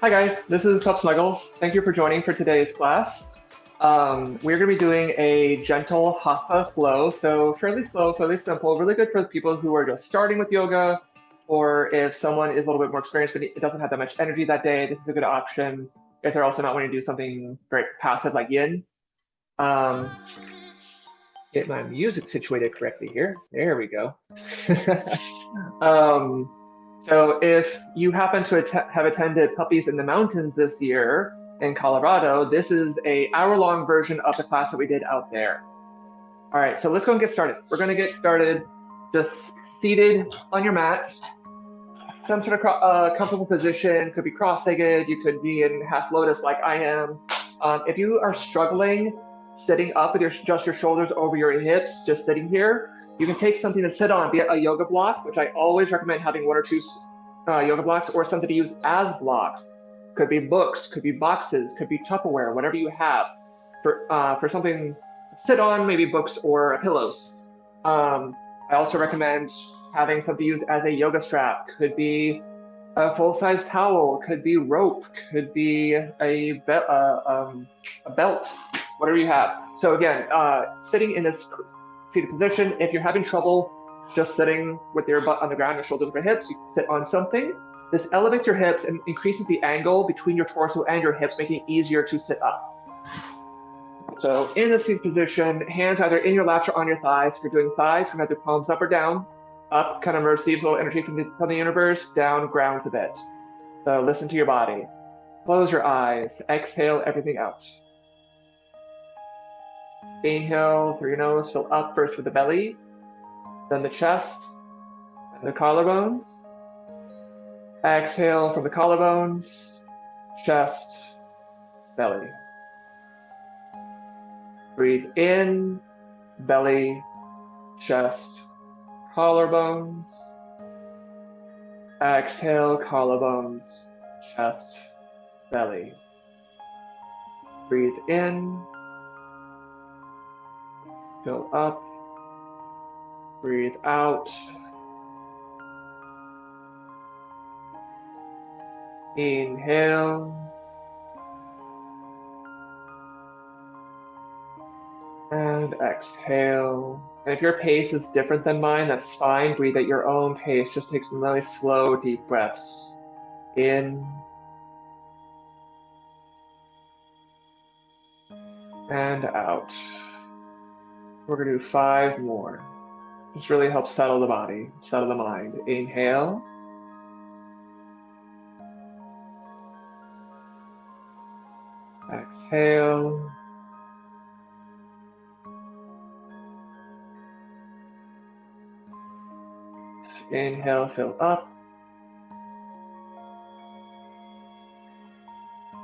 Hi guys, this is Club Snuggles. Thank you for joining for today's class. We're going to be doing a gentle Hatha flow, so fairly slow, fairly simple, really good for people who are just starting with yoga, or if someone is a little bit more experienced but it doesn't have that much energy that day, this is a good option. If they're also not wanting to do something very passive like yin. Um, get my music situated correctly here. There we go. Um, so if you happen to have attended Puppies in the Mountains this year in Colorado, this is a hour-long version of the class that we did out there. All right, so let's go and get started. We're going to get started just seated on your mat, some sort of comfortable position. Could be cross-legged, you could be in half lotus like I am. If you are struggling sitting up with just your shoulders over your hips, just sitting here, you can take something to sit on, be it a yoga block, which I always recommend having one or two yoga blocks, or something to use as blocks. Could be books, could be boxes, could be Tupperware, whatever you have for something to sit on, maybe books or pillows. I also recommend having something used as a yoga strap. Could be a full-size towel, could be rope, could be a belt, whatever you have. So again, sitting in this seated position, if you're having trouble just sitting with your butt on the ground, your shoulders over hips, you can sit on something. This elevates your hips and increases the angle between your torso and your hips, making it easier to sit up. So in the seated position, hands either in your laps or on your thighs. If you're doing thighs, you have your palms up or down. Up kind of receives a little energy from the universe, down grounds a bit. So listen to your body. Close your eyes. Exhale everything out. Inhale through your nose, fill up first with the belly, then the chest, and the collarbones. Exhale from the collarbones, chest, belly. Breathe in, belly, chest, collarbones. Exhale, collarbones, chest, belly. Breathe in, fill up, breathe out. Inhale. And exhale. And if your pace is different than mine, that's fine. Breathe at your own pace. Just take some really slow, deep breaths. In and out. We're going to do 5 more. This really helps settle the body, settle the mind. Inhale. Exhale. Inhale, fill up.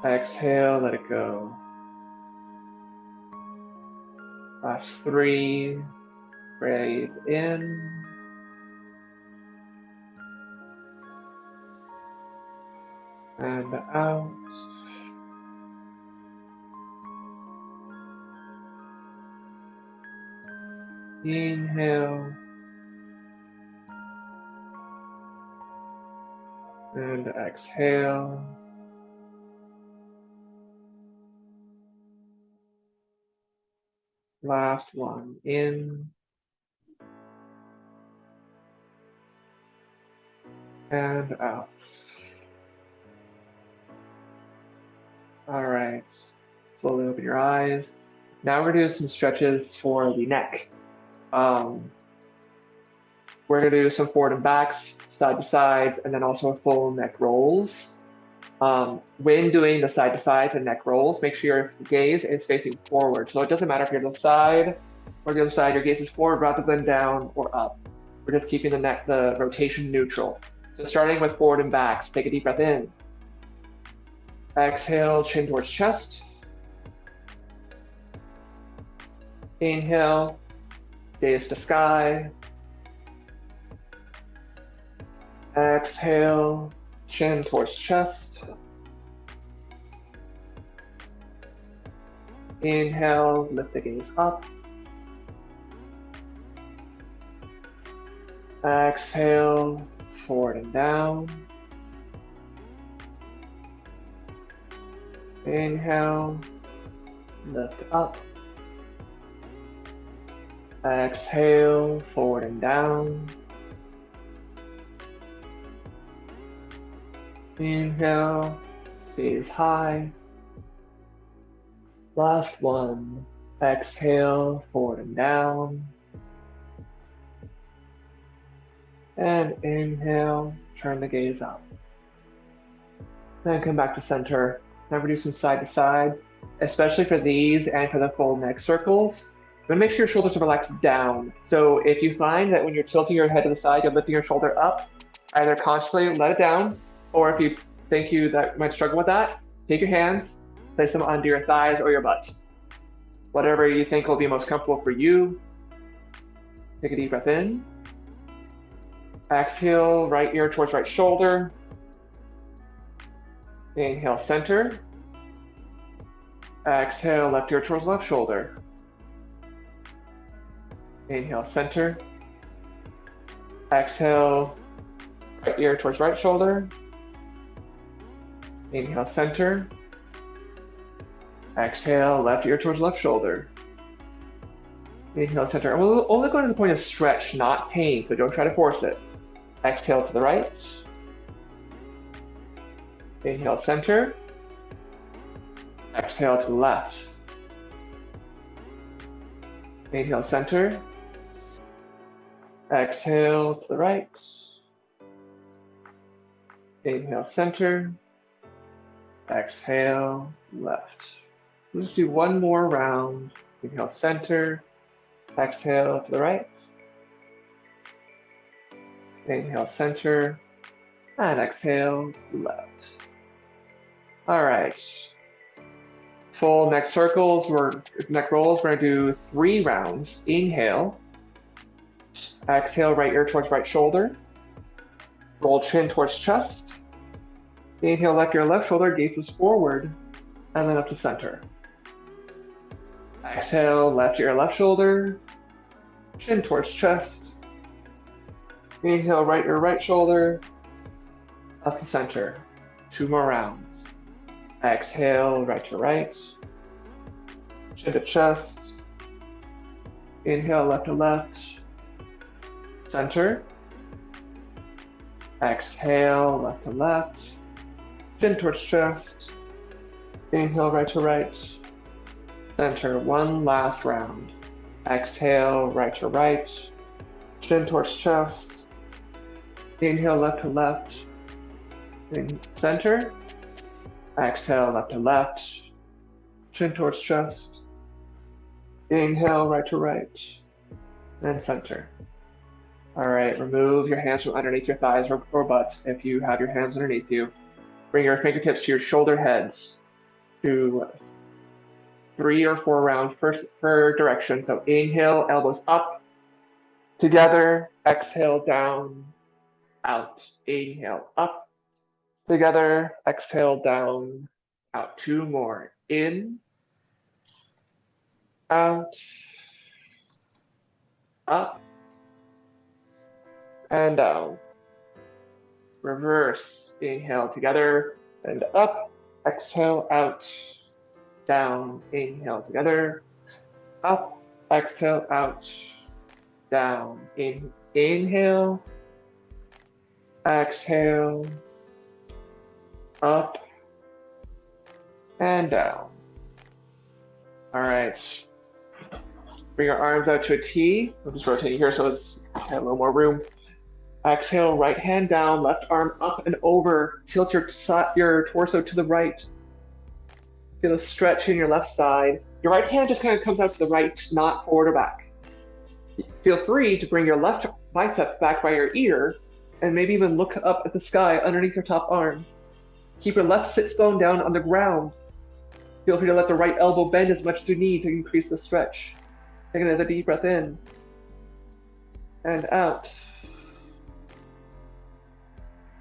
Exhale, let it go. Last 3. Breathe in. And out. Inhale. And exhale. Last one, in and out. All right, slowly open your eyes. Now we're gonna do some stretches for the neck. We're gonna do some forward and backs, side to sides, and then also full neck rolls. When doing the side to sides and neck rolls, make sure your gaze is facing forward. So it doesn't matter if you're on the side or the other side, your gaze is forward rather than down or up. We're just keeping the rotation neutral. So starting with forward and backs, take a deep breath in. Exhale, chin towards chest. Inhale, gaze to sky. Exhale, chin towards chest. Inhale, lift the gaze up. Exhale, forward and down. Inhale, lift up. Exhale, forward and down. Inhale, gaze high. Last one. Exhale, forward and down. And inhale, turn the gaze up. Then come back to center. Now we're doing some side to sides, especially for these and for the full neck circles. But make sure your shoulders are relaxed down. So if you find that when you're tilting your head to the side, you're lifting your shoulder up, either consciously let it down, or if you think you might struggle with that, take your hands, place them under your thighs or your butt. Whatever you think will be most comfortable for you. Take a deep breath in. Exhale, right ear towards right shoulder. Inhale, center. Exhale, left ear towards left shoulder. Inhale, center. Exhale, right ear towards right shoulder. Inhale, center. Exhale, left ear towards left shoulder. Inhale, center. And we'll only go to the point of stretch, not pain, so don't try to force it. Exhale to the right. Inhale, center. Exhale to the left. Inhale, center. Exhale to the right. Inhale, center. Exhale, left. Let's do one more round. Inhale, center. Exhale to the right. Inhale, center. And exhale, left. All right. Full neck circles, neck rolls. We're gonna do 3 rounds. Inhale. Exhale, right ear towards right shoulder. Roll chin towards chest. Inhale, left ear, left shoulder, gazes forward, and then up to center. Exhale, left ear, left shoulder, chin towards chest. Inhale, right ear, right shoulder, up to center. 2 more rounds. Exhale, right to right, chin to chest. Inhale, left to left, center. Exhale, left to left, chin towards chest. Inhale, right to right, center. One last round. Exhale, right to right, chin towards chest. Inhale, left to left, in center. Exhale, left to left, chin towards chest. Inhale, right to right, and center. All right, remove your hands from underneath your thighs or butts if you have your hands underneath you. Bring your fingertips to your shoulder heads. Do 3 or 4 rounds per direction. So inhale, elbows up, together. Exhale, down, out. Inhale, up, together. Exhale, down, out. 2 more. In, out, up, and down. Reverse. Inhale, together, and up. Exhale, out, down. Inhale, together, up. Exhale, out, down. Inhale, exhale, up, and down. All right. Bring your arms out to a T. I'm just rotating here so it's a little more room. Exhale, right hand down, left arm up and over. Tilt your torso to the right. Feel a stretch in your left side. Your right hand just kind of comes out to the right, not forward or back. Feel free to bring your left bicep back by your ear and maybe even look up at the sky underneath your top arm. Keep your left sits bone down on the ground. Feel free to let the right elbow bend as much as you need to increase the stretch. Take another deep breath in and out.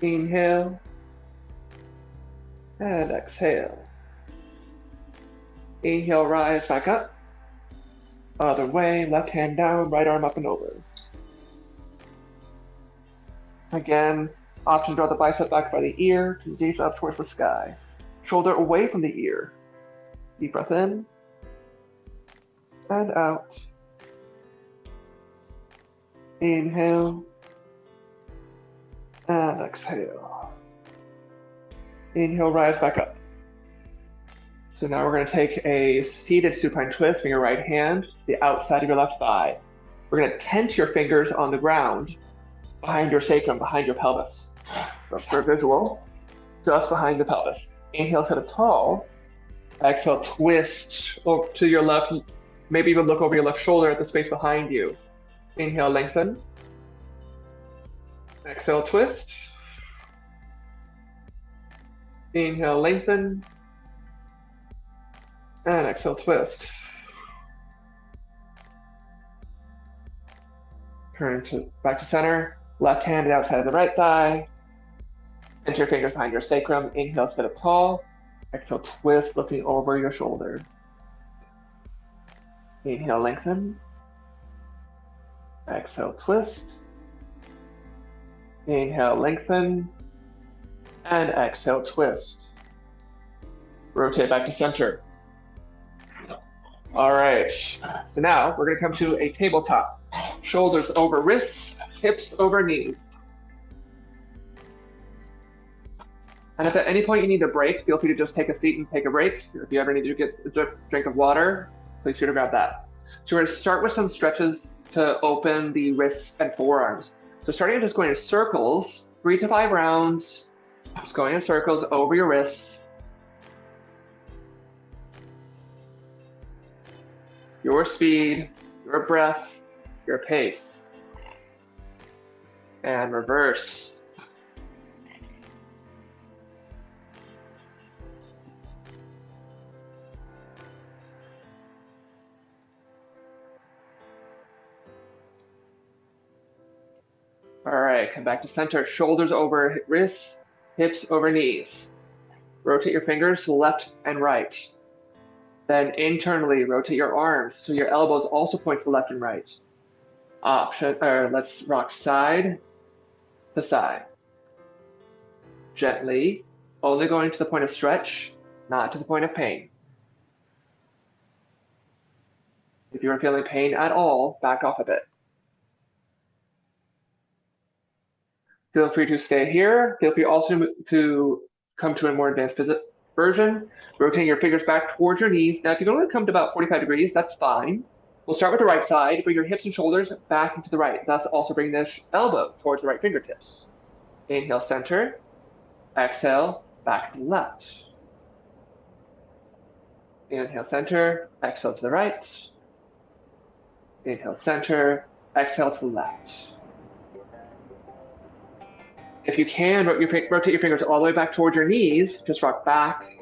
Inhale and exhale. Inhale, rise back up. Other way, left hand down, right arm up and over. Again, option to draw the bicep back by the ear to gaze up towards the sky. shoulder away from the ear. Deep breath in and out. Inhale and exhale. Inhale, rise back up. So now we're going to take a seated supine twist from your right hand, the outside of your left thigh. We're going to tent your fingers on the ground behind your sacrum, behind your pelvis. So for a visual, just behind the pelvis. Inhale, sit up tall. Exhale, twist over to your left, maybe even look over your left shoulder at the space behind you. Inhale, lengthen. Exhale, twist. Inhale, lengthen. And exhale, twist. Turn back to center. Left hand is outside of the right thigh. Center your fingers behind your sacrum. Inhale, sit up tall. Exhale, twist, looking over your shoulder. Inhale, lengthen. Exhale, twist. Inhale, lengthen. And exhale, twist. Rotate back to center. All right, so now we're going to come to a tabletop. Shoulders over wrists, hips over knees. And if at any point you need a break, feel free to just take a seat and take a break. If you ever need to get a drink of water, please feel free to grab that. So we're going to start with some stretches to open the wrists and forearms. So starting with just going in circles, 3 to 5 rounds, just going in circles over your wrists. Your speed, your breath, your pace. And reverse. All right, come back to center. Shoulders over wrists, hips over knees. Rotate your fingers left and right. Then internally rotate your arms so your elbows also point to left and right. Let's rock side to side. Gently, only going to the point of stretch, not to the point of pain. If you are feeling pain at all, back off a bit. Feel free to stay here. Feel free also to come to a more advanced version. Rotating your fingers back towards your knees. Now, if you can only come to about 45 degrees, that's fine. We'll start with the right side. Bring your hips and shoulders back into the right. Thus, also bring the elbow towards the right fingertips. Inhale, center. Exhale, back to the left. Inhale, center. Exhale to the right. Inhale, center. Exhale to the left. If you can, rotate your fingers all the way back towards your knees. Just rock back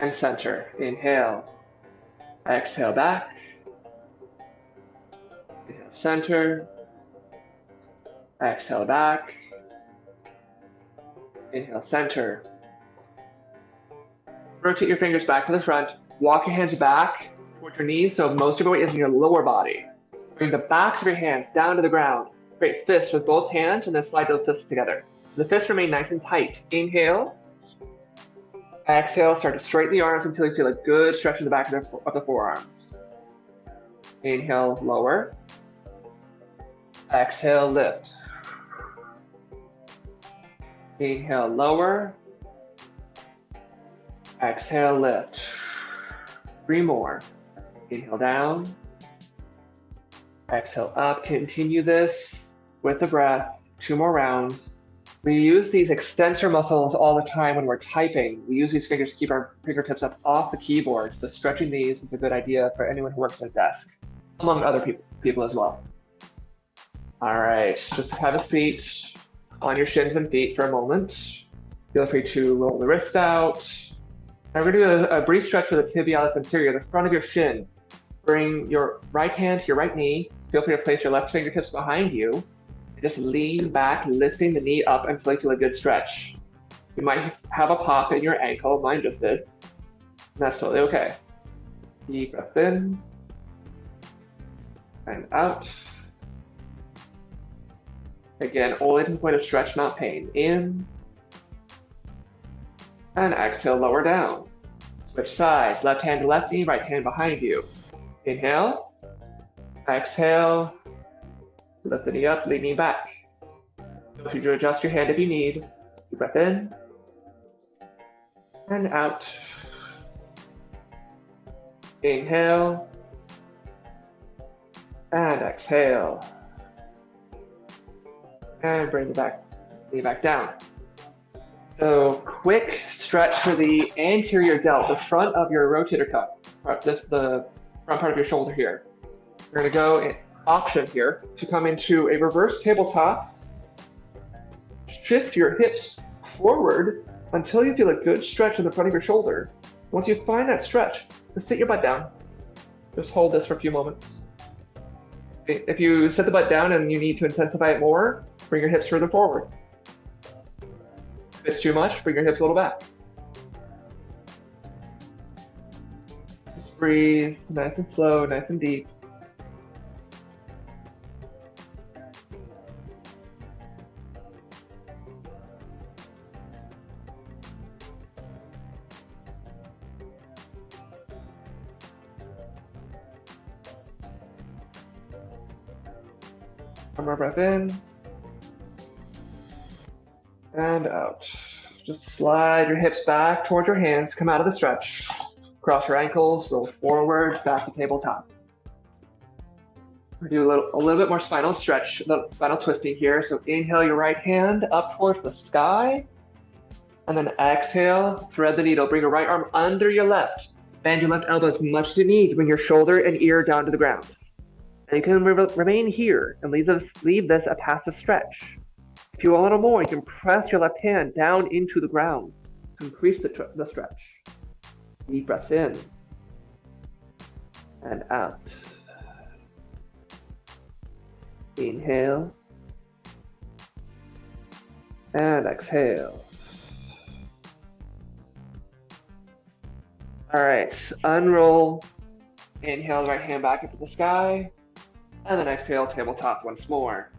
and center. Inhale. Exhale back. Inhale, center. Exhale back. Inhale, center. Rotate your fingers back to the front. Walk your hands back towards your knees so most of your weight is in your lower body. Bring the backs of your hands down to the ground. Create fists with both hands and then slide those fists together. The fists remain nice and tight. Inhale. Exhale, start to straighten the arms until you feel a good stretch in the back of the forearms. Inhale, lower. Exhale, lift. Inhale, lower. Exhale, lift. 3 more. Inhale down. Exhale up. Continue this with the breath. 2 more rounds. We use these extensor muscles all the time when we're typing. We use these fingers to keep our fingertips up off the keyboard. So stretching these is a good idea for anyone who works at a desk, among other people as well. All right, just have a seat on your shins and feet for a moment. Feel free to roll the wrists out. Now we're gonna do a brief stretch for the tibialis anterior, the front of your shin. Bring your right hand to your right knee. Feel free to place your left fingertips behind you. Just lean back, lifting the knee up until you feel a good stretch. You might have a pop in your ankle, mine just did. That's totally okay. Deep breaths in and out. Again, only to the point of stretch, not pain. In And exhale, lower down. Switch sides, left hand to left knee, right hand behind you. Inhale, exhale, lift the knee up, lean knee back. Feel free to adjust your hand if you need. Deep breath in and out. Inhale and exhale. And bring the knee back down. So quick stretch for the anterior delt, the front of your rotator cuff, the front part of your shoulder here. We're going to go in option here to come into a reverse tabletop. Shift your hips forward until you feel a good stretch in the front of your shoulder. Once you find that stretch, just sit your butt down. Just hold this for a few moments. If you sit the butt down and you need to intensify it more, bring your hips further forward. If it's too much, bring your hips a little back. Just breathe, nice and slow, nice and deep. One more breath in and out. Just slide your hips back towards your hands, come out of the stretch. Cross your ankles, roll forward, back to tabletop. We'll do a little bit more spinal stretch, spinal twisting here. So inhale your right hand up towards the sky, and then exhale, thread the needle. Bring your right arm under your left. Bend your left elbow as much as you need to bring your shoulder and ear down to the ground. And you can remain here and leave this a passive stretch. If you want a little more, you can press your left hand down into the ground to increase the stretch. Deep breaths in and out. Inhale and exhale. All right, unroll. Inhale, right hand back into the sky. And then exhale, tabletop once more.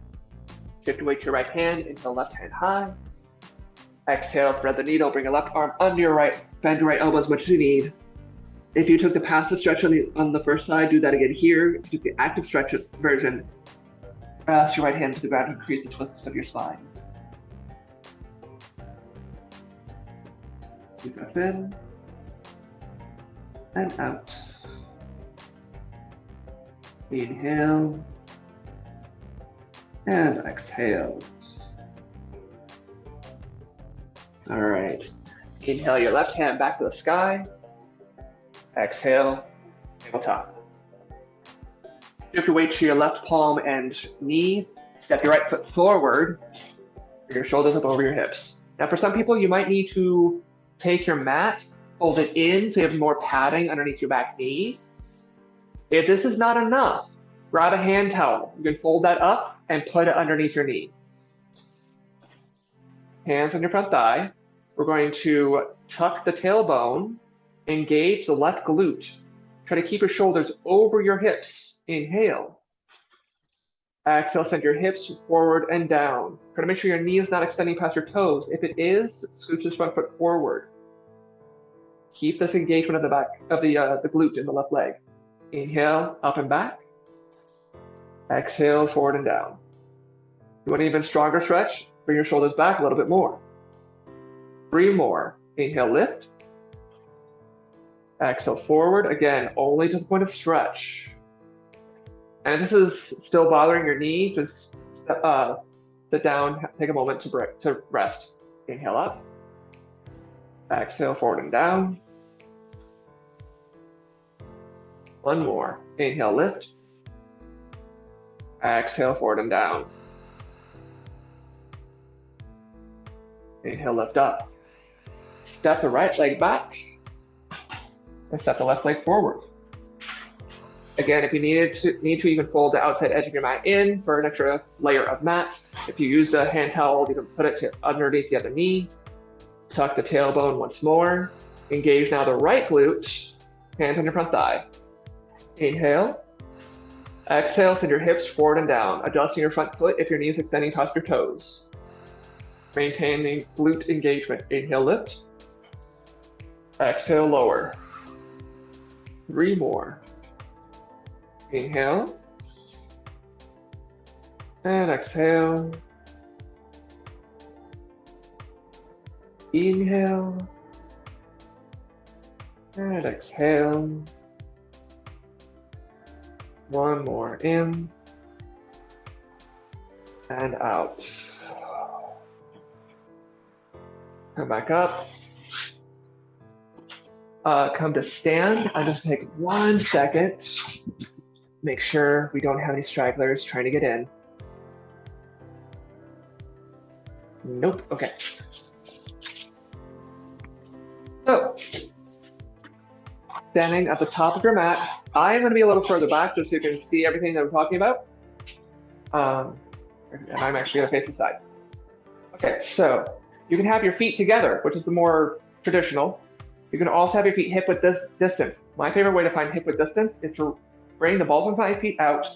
Shift your weight to your right hand into the left hand high. Exhale, thread the needle, bring your left arm under your right, bend your right elbow as much as you need. If you took the passive stretch on the first side, do that again here. If you took the active stretch version, press your right hand to the ground to increase the twist of your spine. Deep breath in and out. Inhale and exhale. All right. Inhale your left hand back to the sky. Exhale, tabletop. Shift your weight to your left palm and knee. Step your right foot forward. Bring your shoulders up over your hips. Now for some people, you might need to take your mat, fold it in so you have more padding underneath your back knee. If this is not enough, grab a hand towel. You can fold that up and put it underneath your knee. Hands on your front thigh. We're going to tuck the tailbone, engage the left glute. Try to keep your shoulders over your hips. Inhale. Exhale, send your hips forward and down. Try to make sure your knee is not extending past your toes. If it is, scooch this front foot forward. Keep this engagement of the back of the glute in the left leg. Inhale, up and back. Exhale, forward and down. You want an even stronger stretch? Bring your shoulders back a little bit more. 3 more. Inhale, lift. Exhale, forward. Again, only to the point of stretch. And if this is still bothering your knee, just sit down, take a moment to rest. Inhale up. Exhale, forward and down. 1 more. Inhale, lift. Exhale, forward and down. Inhale, lift up. Step the right leg back and step the left leg forward. Again, if you need to, you can fold the outside edge of your mat in for an extra layer of mat. If you use the hand towel, you can put it underneath the other knee. Tuck the tailbone once more. Engage now the right glute. Hands on your front thigh. Inhale. Exhale, send your hips forward and down, adjusting your front foot if your knee is extending past your toes. Maintain the glute engagement. Inhale, lift. Exhale, lower. 3 more. Inhale. And exhale. Inhale. And exhale. 1 more in. And out. Come back up. Come to stand. I'm just gonna take 1 second. Make sure we don't have any stragglers trying to get in. Nope, okay. So, standing at the top of your mat, I am gonna be a little further back just so you can see everything that I'm talking about. And I'm actually gonna face the side. Okay, so you can have your feet together, which is the more traditional. You can also have your feet hip width distance. My favorite way to find hip width distance is to bring the balls of my feet out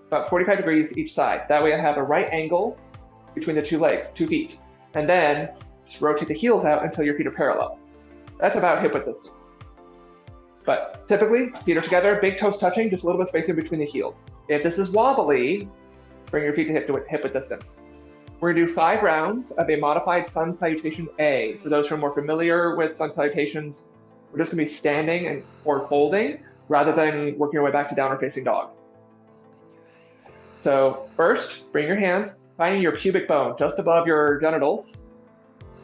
about 45 degrees each side. That way I have a right angle between the 2 feet. And then just rotate the heels out until your feet are parallel. That's about hip width distance. But typically, feet are together, big toes touching, just a little bit of space in between the heels. If this is wobbly, bring your feet to hip width distance. We're gonna do 5 rounds of a modified sun salutation A. For those who are more familiar with sun salutations, we're just gonna be standing or folding rather than working our way back to downward facing dog. So first, bring your hands, finding your pubic bone just above your genitals.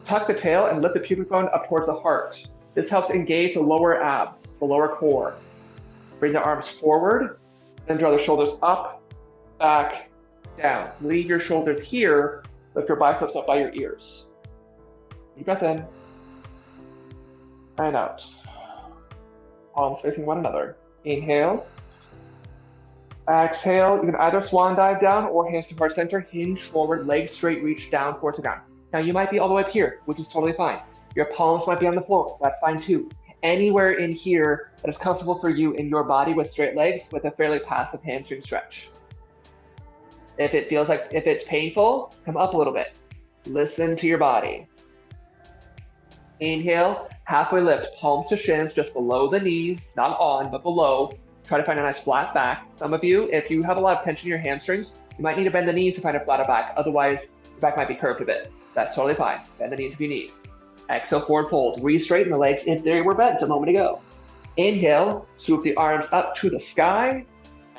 Tuck the tail and lift the pubic bone up towards the heart. This helps engage the lower abs, the lower core. Bring the arms forward, then draw the shoulders up, back, down. Leave your shoulders here, lift your biceps up by your ears. Deep breath in, and out. Palms facing one another. Inhale. Exhale, you can either swan dive down or hands to heart center, hinge forward, legs straight, reach down towards the ground. Now you might be all the way up here, which is totally fine. Your palms might be on the floor, that's fine too. Anywhere in here that is comfortable for you in your body with straight legs with a fairly passive hamstring stretch. If it's painful, come up a little bit. Listen to your body. Inhale, halfway lift, palms to shins, just below the knees, not on, but below. Try to find a nice flat back. Some of you, if you have a lot of tension in your hamstrings, you might need to bend the knees to find a flatter back. Otherwise, your back might be curved a bit. That's totally fine. Bend the knees if you need. Exhale, forward fold. Re-straighten the legs if they were bent a moment ago. Inhale, swoop the arms up to the sky.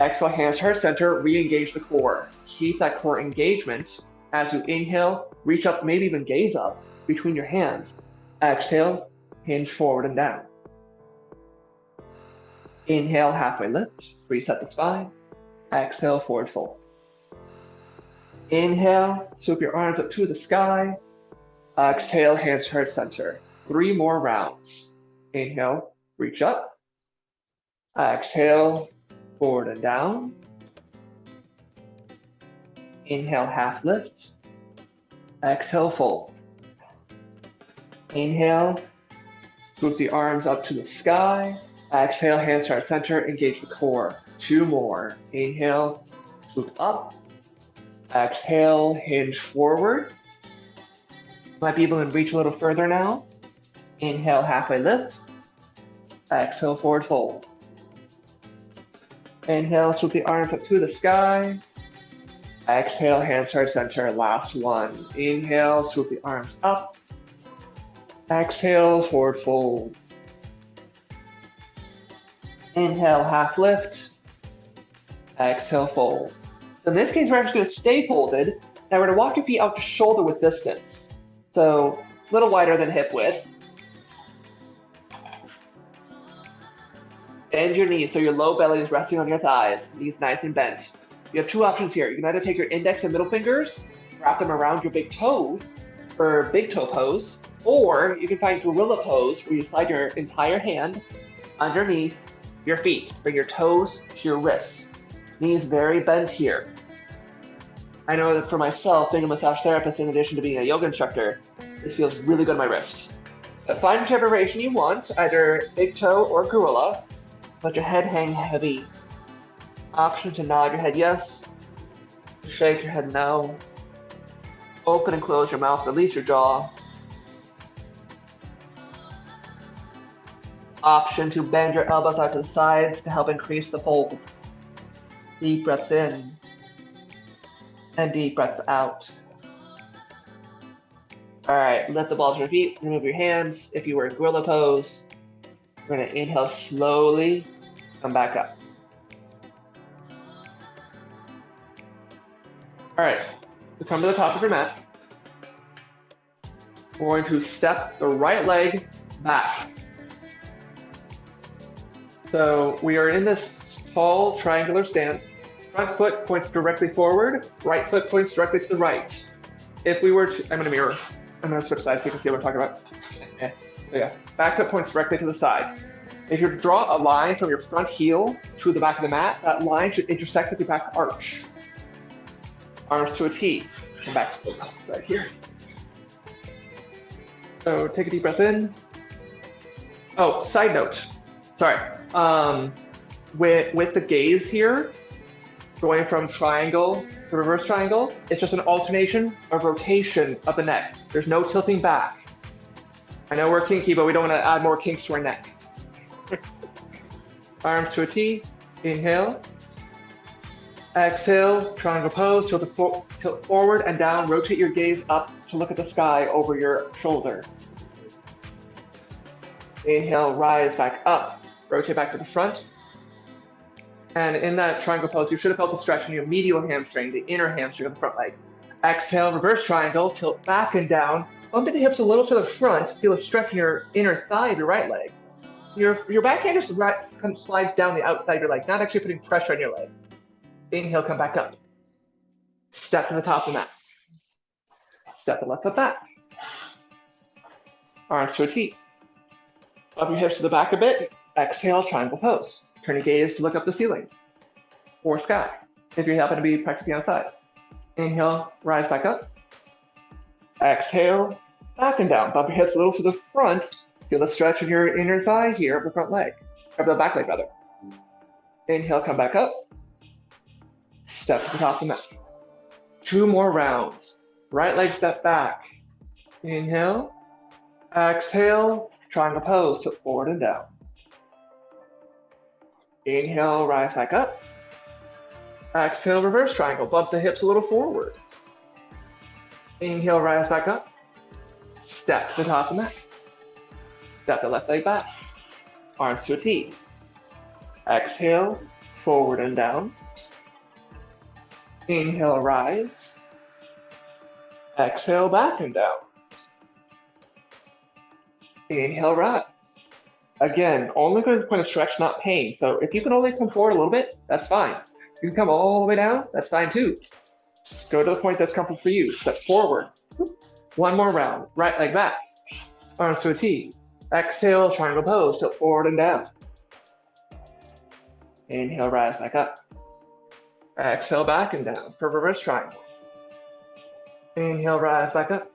Exhale, hands to heart center, re-engage the core. Keep that core engagement. As you inhale, reach up, maybe even gaze up between your hands. Exhale, hinge forward and down. Inhale, halfway lift, reset the spine. Exhale, forward fold. Inhale, swoop your arms up to the sky. Exhale, hands to heart center. 3 more rounds. Inhale, reach up. Exhale, forward and down. Inhale, half lift. Exhale, fold. Inhale, swoop the arms up to the sky. Exhale, hands to heart center, engage the core. 2 more. Inhale, swoop up. Exhale, hinge forward. Might be able to reach a little further now. Inhale, halfway lift. Exhale, forward fold. Inhale, swoop the arms up to the sky. Exhale, hands to heart center. Last one. Inhale, swoop the arms up. Exhale, forward fold. Inhale, half lift. Exhale, fold. So in this case, we're actually going to stay folded. Now we're going to walk your feet out to shoulder width distance. So a little wider than hip width. Bend your knees so your low belly is resting on your thighs. Knees nice and bent. You have 2 options here. You can either take your index and middle fingers, wrap them around your big toes for big toe pose, or you can find gorilla pose where you slide your entire hand underneath your feet. Bring your toes to your wrists. Knees very bent here. I know that for myself, being a massage therapist in addition to being a yoga instructor, this feels really good on my wrist. But find whichever variation you want, either big toe or gorilla. Let your head hang heavy. Option to nod your head yes, shake your head no. Open and close your mouth, release your jaw. option to bend your elbows out to the sides to help increase the fold. Deep breaths in and deep breaths out. All right, lift the balls of your feet, remove your hands. If you were in gorilla pose, we're gonna inhale slowly, come back up. All right, so come to the top of your mat. We're going to step the right leg back. So we are in this tall triangular stance. Front foot points directly forward, right foot points directly to the right. If we were to, I'm gonna mirror. I'm gonna switch sides so you can see what I'm talking about. Okay. So yeah, back foot points directly to the side. If you draw a line from your front heel to the back of the mat, that line should intersect with your back arch. Arms to a T. Come back to the side here. So take a deep breath in. Oh, side note. Sorry. With the gaze here, going from triangle to reverse triangle, it's just an alternation of rotation of the neck. There's no tilting back. I know we're kinky, but we don't want to add more kinks to our neck. Arms to a T. Inhale. Exhale, triangle pose, tilt forward and down, rotate your gaze up to look at the sky over your shoulder. Inhale, rise back up, rotate back to the front. And in that triangle pose, you should have felt a stretch in your medial hamstring, the inner hamstring of the front leg. Exhale, reverse triangle, tilt back and down, bump the hips a little to the front, feel a stretch in your inner thigh of your right leg. Your backhand just kind of slides down the outside of your leg, not actually putting pressure on your leg. Inhale, come back up. Step to the top of the mat. Step the left foot back. Arms to a T. Up your hips to the back a bit. Exhale, triangle pose. Turn your gaze to look up the ceiling or sky if you happen to be practicing outside. Inhale, rise back up. Exhale, back and down. Bump your hips a little to the front. Feel the stretch in your inner thigh here of the front leg, or the back leg rather. Inhale, come back up. Step to the top of the mat. 2 more rounds. Right leg step back. Inhale. Exhale. Triangle pose. Tilt forward and down. Inhale. Rise back up. Exhale. Reverse triangle. Bump the hips a little forward. Inhale. Rise back up. Step to the top of the mat. Step the left leg back. Arms to a T. Exhale. Forward and down. Inhale, rise. Exhale, back and down. Inhale, rise. Again, only going to the point of stretch, not pain. So if you can only come forward a little bit, that's fine. You can come all the way down, that's fine too. Just go to the point that's comfortable for you. Step forward. 1 more round. Right leg back. Arms to a T. Exhale, triangle pose. Tilt forward and down. Inhale, rise back up. Exhale, back and down for reverse triangle. Inhale, rise back up.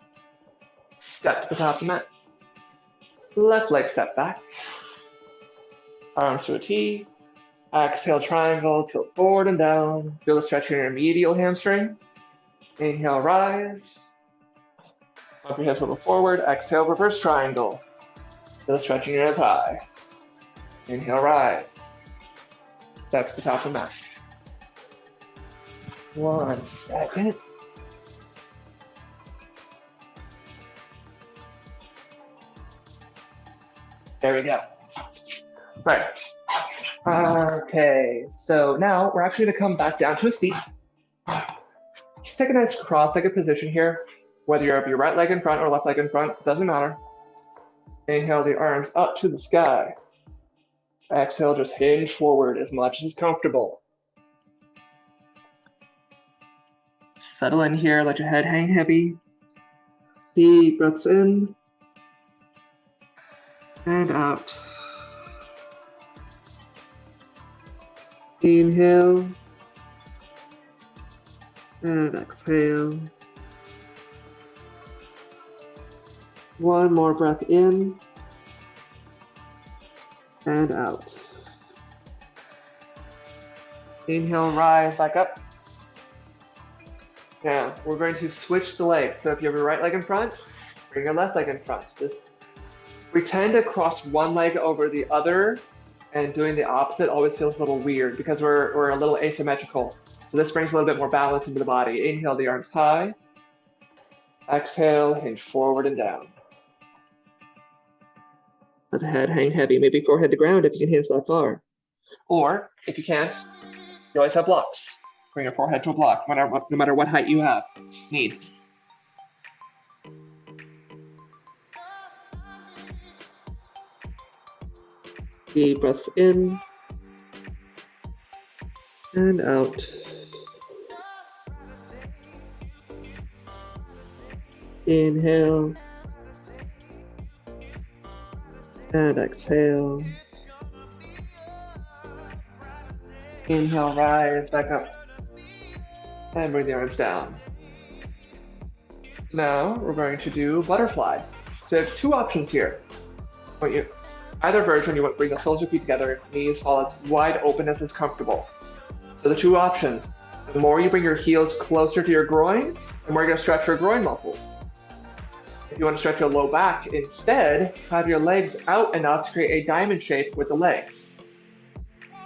Step to the top of the mat. Left leg step back. Arms to a T. Exhale, triangle, tilt forward and down. Feel the stretch in your medial hamstring. Inhale, rise. Bump your hips a little forward. Exhale, reverse triangle. Feel the stretch in your thigh. Inhale, rise. Step to the top of the mat. 1 second. There we go. Right. Okay, so now we're actually gonna come back down to a seat. Just take a nice cross-legged position here. Whether you have your right leg in front or left leg in front, doesn't matter. Inhale the arms up to the sky. Exhale, just hinge forward as much as is comfortable. Settle in here, let your head hang heavy. Deep breaths in and out. Inhale and exhale. 1 more breath in and out. Inhale, rise back up. Now, we're going to switch the legs. So if you have your right leg in front, bring your left leg in front. This We tend to cross one leg over the other, and doing the opposite always feels a little weird because we're a little asymmetrical. So this brings a little bit more balance into the body. Inhale the arms high. Exhale, hinge forward and down. Let the head hang heavy, maybe forehead to ground if you can hinge that far. Or, if you can't, you always have blocks. Bring your forehead to a block, no matter what height you need. Deep breaths in and out. Inhale and exhale. Inhale, rise back up. And bring the arms down. Now we're going to do butterfly. So you have two options here. Either version, you want to bring the soles of your feet together, knees fall as wide open as is comfortable. So the two options, the more you bring your heels closer to your groin, the more you're going to stretch your groin muscles. If you want to stretch your low back, instead, have your legs out enough to create a diamond shape with the legs.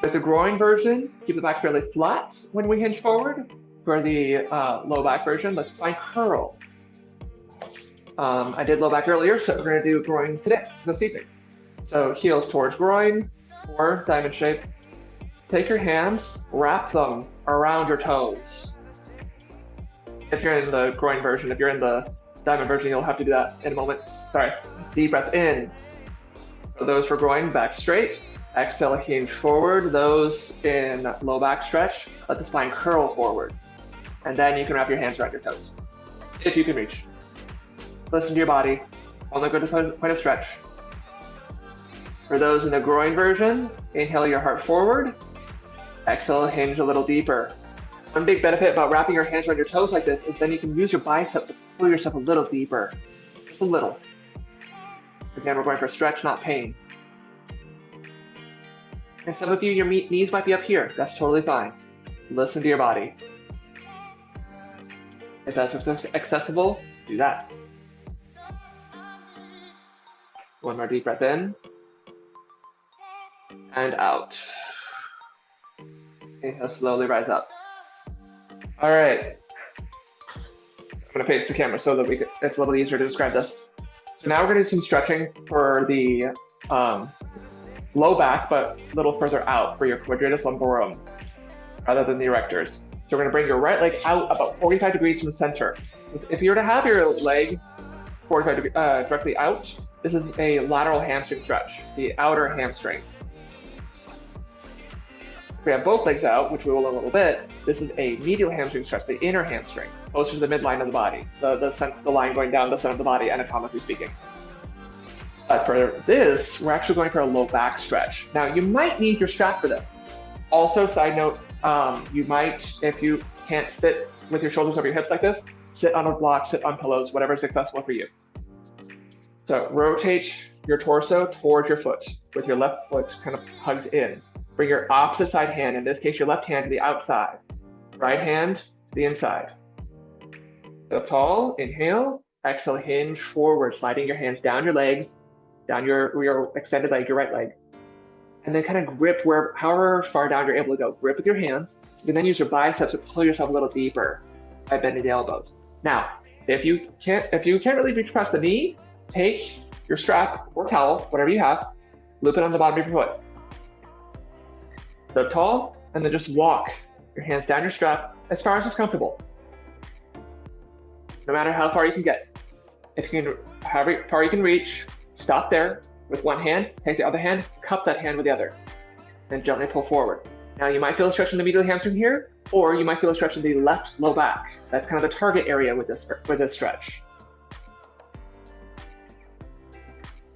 With the groin version, keep the back fairly flat when we hinge forward. For the low back version, let the spine curl. I did low back earlier, so we're going to do groin this evening. So heels towards groin, or diamond shape. Take your hands, wrap them around your toes. If you're in the groin version, if you're in the diamond version, you'll have to do that in a moment. Sorry. Deep breath in. For those for groin, back straight. Exhale, hinge forward. Those in low back stretch, let the spine curl forward. And then you can wrap your hands around your toes, if you can reach. Listen to your body. Only go to the point of stretch. For those in the groin version, inhale your heart forward. Exhale, hinge a little deeper. One big benefit about wrapping your hands around your toes like this is then you can use your biceps to pull yourself a little deeper. Just a little. Again, we're going for stretch, not pain. And some of you, your knees might be up here. That's totally fine. Listen to your body. If that's accessible, do that. One more deep breath in. And out. Inhale, slowly rise up. All right. So I'm going to face the camera so that it's a little easier to describe this. So now we're going to do some stretching for the low back, but a little further out for your quadratus lumborum, rather than the erectors. So we're going to bring your right leg out about 45 degrees from the center. If you were to have your leg 45 degrees directly out, this is a lateral hamstring stretch, the outer hamstring. If we have both legs out, which we will in a little bit, this is a medial hamstring stretch, the inner hamstring, closer to the midline of the body, the line going down the center of the body, anatomically speaking. But for this, we're actually going for a low back stretch. Now, you might need your strap for this. Also, side note, you might, if you can't sit with your shoulders over your hips like this, sit on a block, sit on pillows, whatever is accessible for you. So rotate your torso towards your foot, with your left foot kind of hugged in. Bring your opposite side hand, in this case your left hand, to the outside. Right hand to the inside. Sit up tall, inhale, exhale, hinge forward, sliding your hands down your legs, down your extended leg, your right leg. And then kind of grip however far down you're able to go. Grip with your hands. You can then use your biceps to pull yourself a little deeper by bending the elbows. Now, if you can't really reach past the knee, take your strap or towel, whatever you have, loop it on the bottom of your foot. So tall, and then just walk your hands down your strap as far as is comfortable. No matter how far you can get. If you can, however far you can reach, stop there with one hand, take the other hand, cup that hand with the other, and gently pull forward. Now you might feel a stretch in the medial hamstring here, or you might feel a stretch in the left low back. That's kind of the target area with this stretch.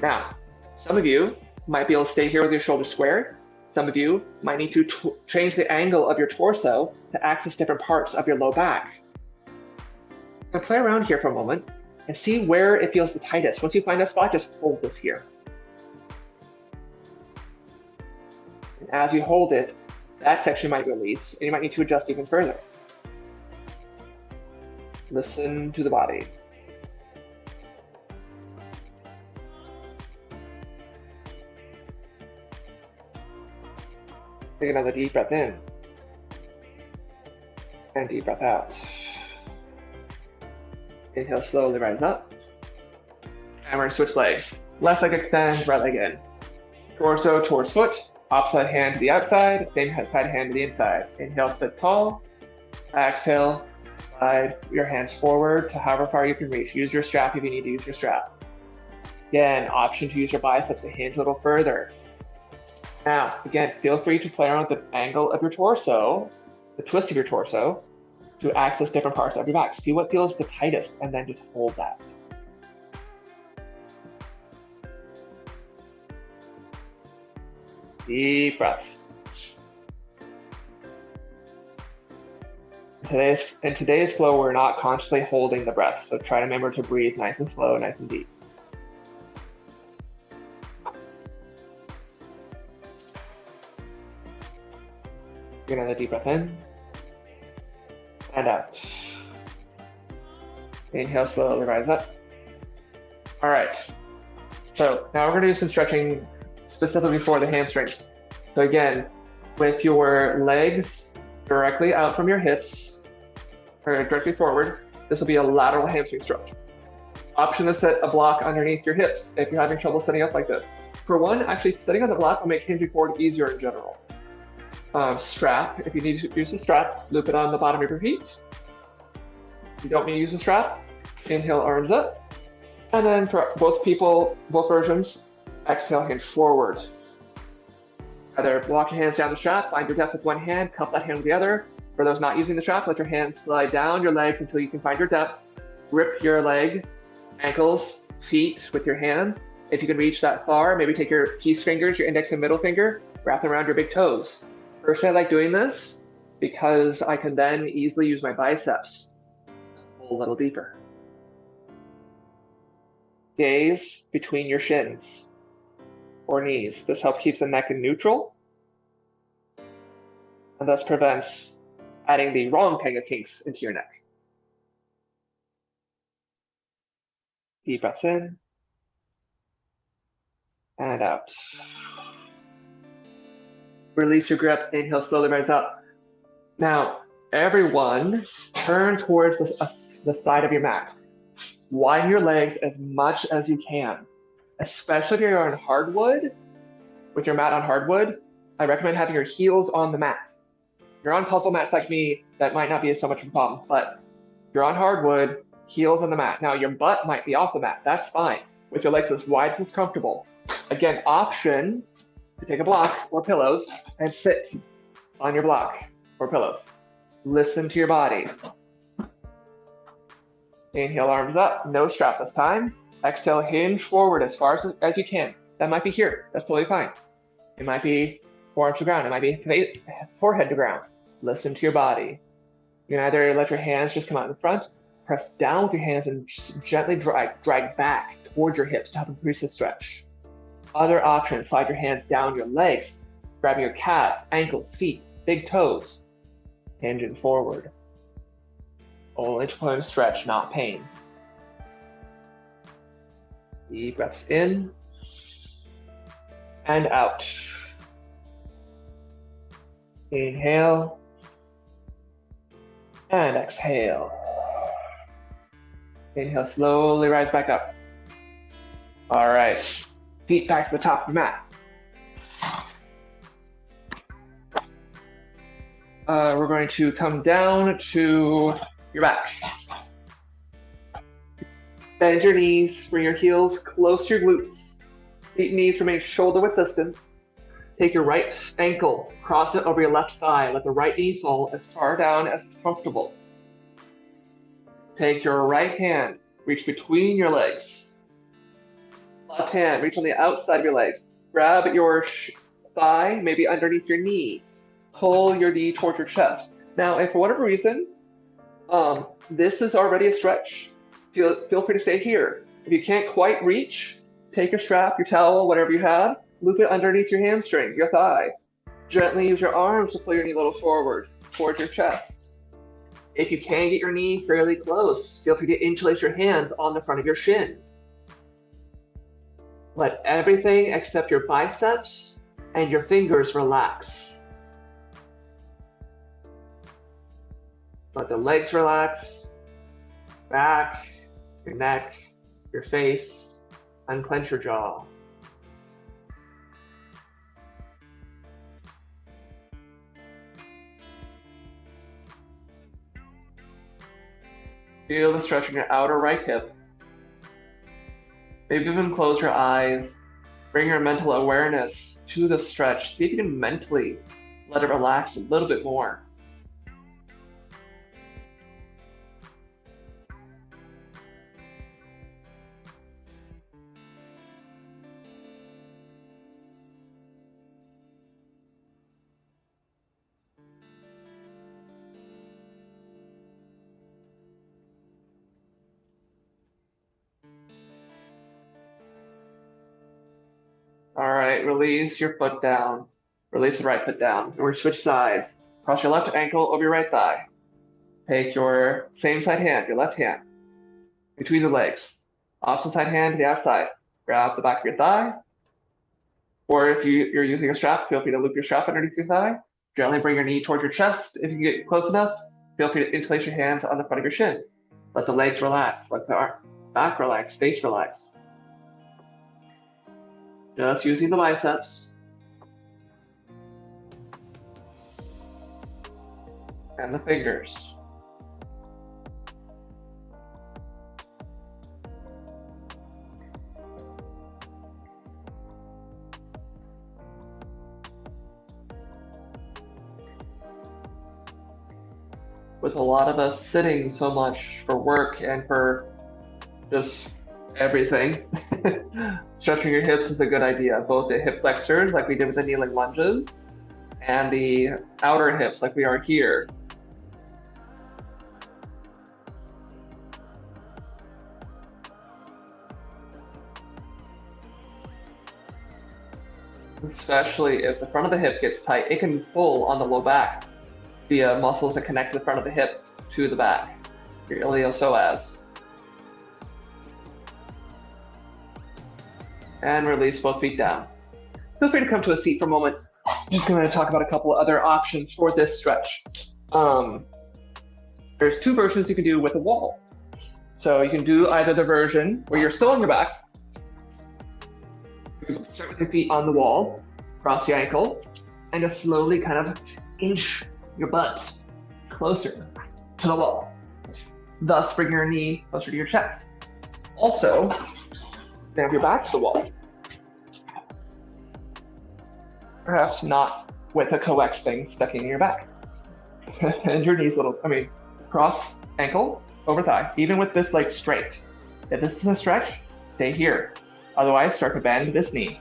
Now, some of you might be able to stay here with your shoulders squared. Some of you might need to change the angle of your torso to access different parts of your low back. So play around here for a moment and see where it feels the tightest. Once you find that spot, just hold this here. And as you hold it, that section might release, and you might need to adjust even further. Listen to the body. Take another deep breath in. And deep breath out. Inhale, slowly rise up. And we're gonna switch legs. Left leg extends, right leg in. Torso towards foot, opposite hand to the outside, same side hand to the inside. Inhale, sit tall. Exhale, slide your hands forward to however far you can reach. Use your strap if you need to use your strap. Again, option to use your biceps to hinge a little further. Now, again, feel free to play around with the angle of your torso, the twist of your torso, to access different parts of your back. See what feels the tightest, and then just hold that. Deep breaths. In today's flow, we're not consciously holding the breath, so try to remember to breathe nice and slow, nice and deep. Take another deep breath in and out. Inhale, slowly rise up. All right, so now we're gonna do some stretching specifically for the hamstrings. So again, with your legs directly out from your hips, or directly forward, this will be a lateral hamstring stretch. Option to set a block underneath your hips if you're having trouble setting up like this. For one, actually setting on the block will make hinging forward easier in general. Strap, if you need to use a strap, loop it on the bottom of your feet. If you don't need to use a strap, inhale, arms up. And then for both versions, exhale, hinge forward. Either walk your hands down the strap, find your depth with one hand, cup that hand with the other. For those not using the strap, let your hands slide down your legs until you can find your depth. Grip your leg, ankles, feet with your hands. If you can reach that far, maybe take your peace fingers, your index and middle finger, wrap them around your big toes. Personally, I like doing this because I can then easily use my biceps a little deeper. Gaze between your shins or knees. This helps keep the neck in neutral and thus prevents adding the wrong kind of kinks into your neck. Deep breaths in and out. Release your grip, inhale, slowly rise up. Now, everyone, turn towards the side of your mat. Widen your legs as much as you can, especially if you're on hardwood. With your mat on hardwood, I recommend having your heels on the mat. If you're on puzzle mats like me, that might not be so much of a problem, but if you're on hardwood, heels on the mat. Now, your butt might be off the mat, that's fine. With your legs as wide as comfortable. Again, option to take a block or pillows and sit on your block or pillows. Listen to your body. Inhale, arms up, no strap this time. Exhale, hinge forward as far as you can. That might be here, that's totally fine. It might be forearms to ground, it might be forehead to ground. Listen to your body. You can either let your hands just come out in front, press down with your hands and gently drag back towards your hips to help increase the stretch. Other options, slide your hands down your legs, grabbing your calves, ankles, feet, big toes, hinging forward. Only to put in stretch, not pain. Deep breaths in and out. Inhale and exhale. Inhale, slowly rise back up. All right. Feet back to the top of the mat. We're going to come down to your back. Bend your knees, bring your heels close to your glutes. Feet and knees remain shoulder width distance. Take your right ankle, cross it over your left thigh. Let the right knee fall as far down as is comfortable. Take your right hand, reach between your legs. Left hand, reach on the outside of your legs. Grab your thigh, maybe underneath your knee. Pull your knee towards your chest. Now, if for whatever reason, this is already a stretch, feel free to stay here. If you can't quite reach, take your strap, your towel, whatever you have, loop it underneath your hamstring, your thigh. Gently use your arms to pull your knee a little forward towards your chest. If you can get your knee fairly close, feel free to interlace your hands on the front of your shin. Let everything except your biceps and your fingers relax. Let the legs relax, back, your neck, your face, unclench your jaw. Feel the stretch in your outer right hip. Maybe even close your eyes. Bring your mental awareness to the stretch. See if you can mentally let it relax a little bit more. All right, release your foot down. Release the right foot down. We're gonna switch sides. Cross your left ankle over your right thigh. Take your same side hand, your left hand, between the legs. Opposite side hand to the outside. Grab the back of your thigh. Or if you're using a strap, feel free to loop your strap underneath your thigh. Gently bring your knee towards your chest. If you get close enough, feel free to interlace your hands on the front of your shin. Let the legs relax, let the back relax, face relax. Just using the biceps and the fingers. With a lot of us sitting so much for work and for just everything, stretching your hips is a good idea. Both the hip flexors, like we did with the kneeling lunges, and the outer hips, like we are here. Especially if the front of the hip gets tight, it can pull on the low back via muscles that connect the front of the hips to the back, your iliopsoas. And release both feet down. Feel free to come to a seat for a moment. I'm just going to talk about a couple other options for this stretch. There's two versions you can do with a wall. So you can do either the version where you're still on your back. Start with your feet on the wall, cross the ankle, and just slowly kind of inch your butt closer to the wall. Thus, bring your knee closer to your chest. Also, stand your back to the wall. Perhaps not with a coax thing stuck in your back. And your knees cross ankle over thigh, even with this leg straight. If this is a stretch, stay here. Otherwise, start to bend this knee.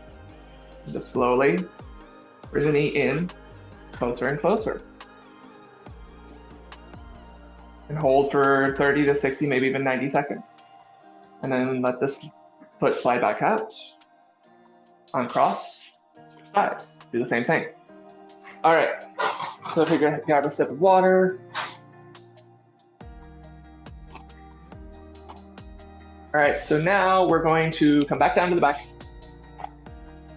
Just slowly bring the knee in, closer and closer. And hold for 30 to 60, maybe even 90 seconds. And then let this foot slide back out. Uncross, switch sides. Do the same thing. All right, so if you grab a sip of water. All right, so now we're going to come back down to the back,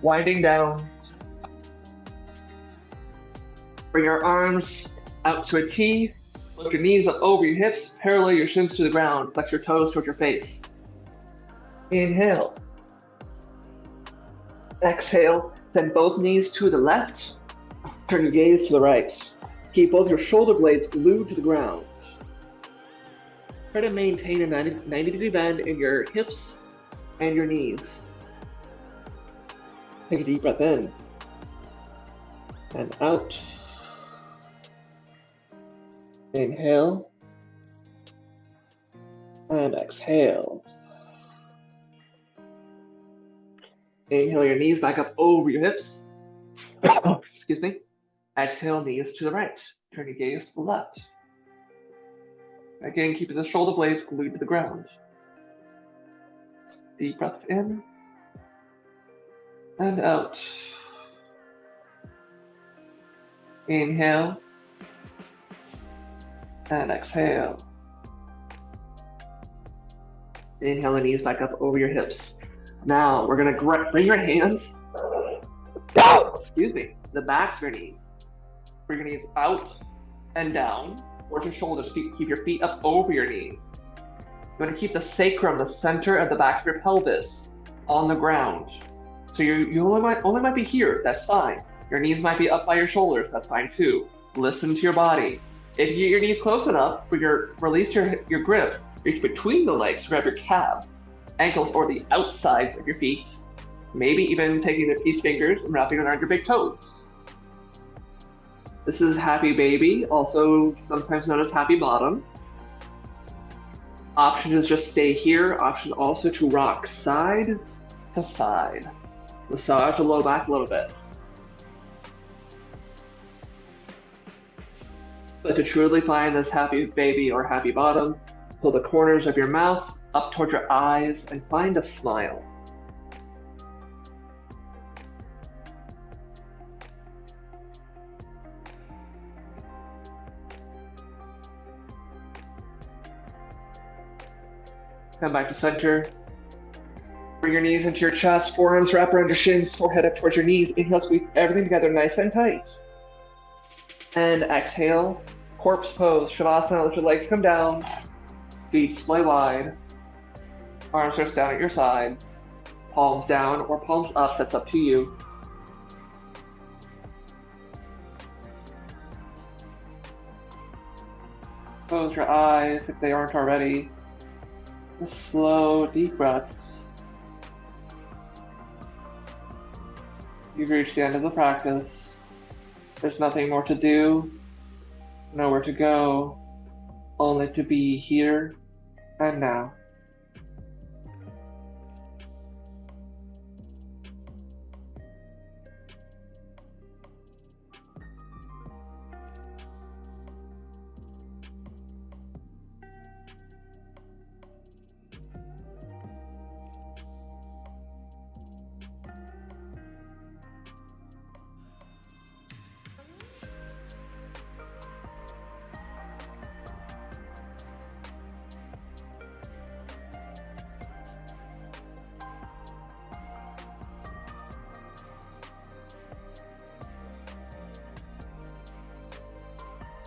winding down. Bring your arms out to a T, lift your knees up over your hips, parallel your shins to the ground, flex your toes towards your face. Inhale. Exhale, send both knees to the left, turn your gaze to the right. Keep both your shoulder blades glued to the ground. Try to maintain a 90-degree bend in your hips and your knees. Take a deep breath in and out. Inhale and exhale. Inhale your knees back up over your hips. Excuse me. Exhale, knees to the right. Turn your gaze to the left. Again, keeping the shoulder blades glued to the ground. Deep breaths in and out. Inhale and exhale. Inhale the knees back up over your hips. Now we're gonna bring your hands, excuse me, the backs of your knees. Bring your knees out and down. towards your shoulders. Keep your feet up over your knees. You want to keep the sacrum, the center of the back of your pelvis, on the ground. So you only might be here, that's fine. Your knees might be up by your shoulders, that's fine too. Listen to your body. If your knees close enough, release your grip, reach between the legs, grab your calves, ankles, or the outsides of your feet. Maybe even taking the peace fingers and wrapping around your big toes. This is happy baby, also sometimes known as happy bottom. Option is just stay here. Option also to rock side to side. Massage the low back a little bit. But to truly find this happy baby or happy bottom, pull the corners of your mouth up towards your eyes and find a smile. Come back to center. Bring your knees into your chest, forearms wrap around your shins, forehead up towards your knees. Inhale, squeeze everything together nice and tight. And exhale, corpse pose, Shavasana, let your legs come down, feet splay wide, arms stretch down at your sides, palms down or palms up, that's up to you. Close your eyes if they aren't already. Just slow, deep breaths. You've reached the end of the practice. There's nothing more to do, nowhere to go, only to be here and now.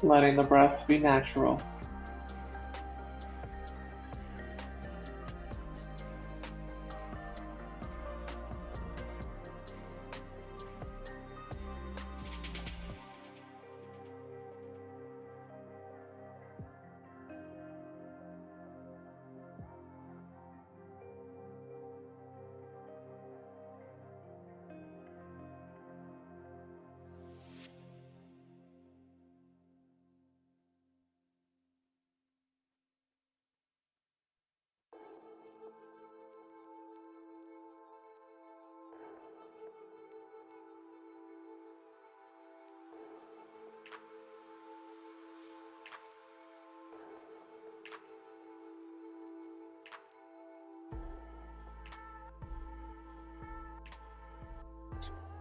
Letting the breath be natural.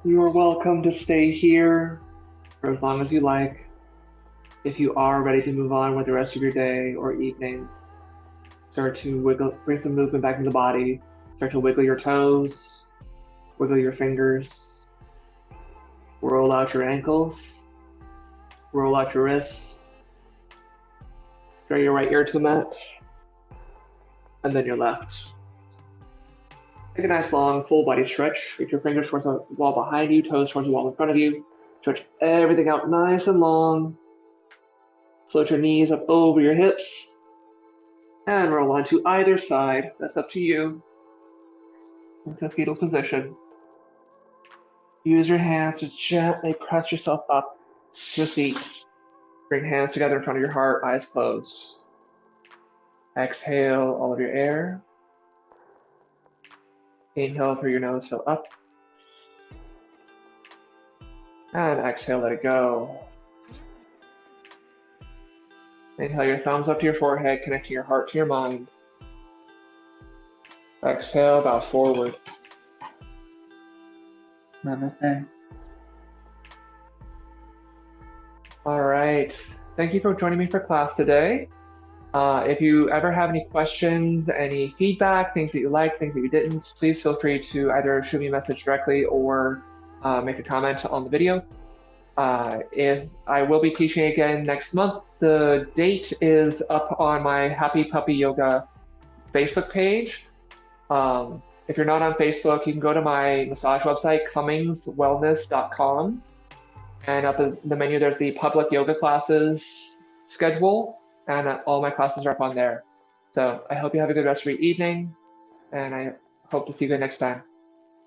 You are welcome to stay here for as long as you like. If you are ready to move on with the rest of your day or evening, start to wiggle, bring some movement back into the body. Start to wiggle your toes, wiggle your fingers, roll out your ankles, roll out your wrists, draw your right ear to the mat, and then your left. Take a nice long full body stretch. Reach your fingers towards the wall behind you, toes towards the wall in front of you. Stretch everything out nice and long. Float your knees up over your hips. And roll onto either side. That's up to you. Into fetal position. Use your hands to gently press yourself up to your feet. Bring hands together in front of your heart, eyes closed. Exhale all of your air. Inhale through your nose, fill up. And exhale, let it go. Inhale your thumbs up to your forehead, connecting your heart to your mind. Exhale, bow forward. Namaste. All right. Thank you for joining me for class today. If you ever have any questions, any feedback, things that you liked, things that you didn't, please feel free to either shoot me a message directly or make a comment on the video. If I will be teaching again next month, the date is up on my Happy Puppy Yoga Facebook page. If you're not on Facebook, you can go to my massage website, cummingswellness.com. And up in the menu, there's the public yoga classes schedule, and all my classes are up on there. So I hope you have a good rest of your evening, and I hope to see you again next time.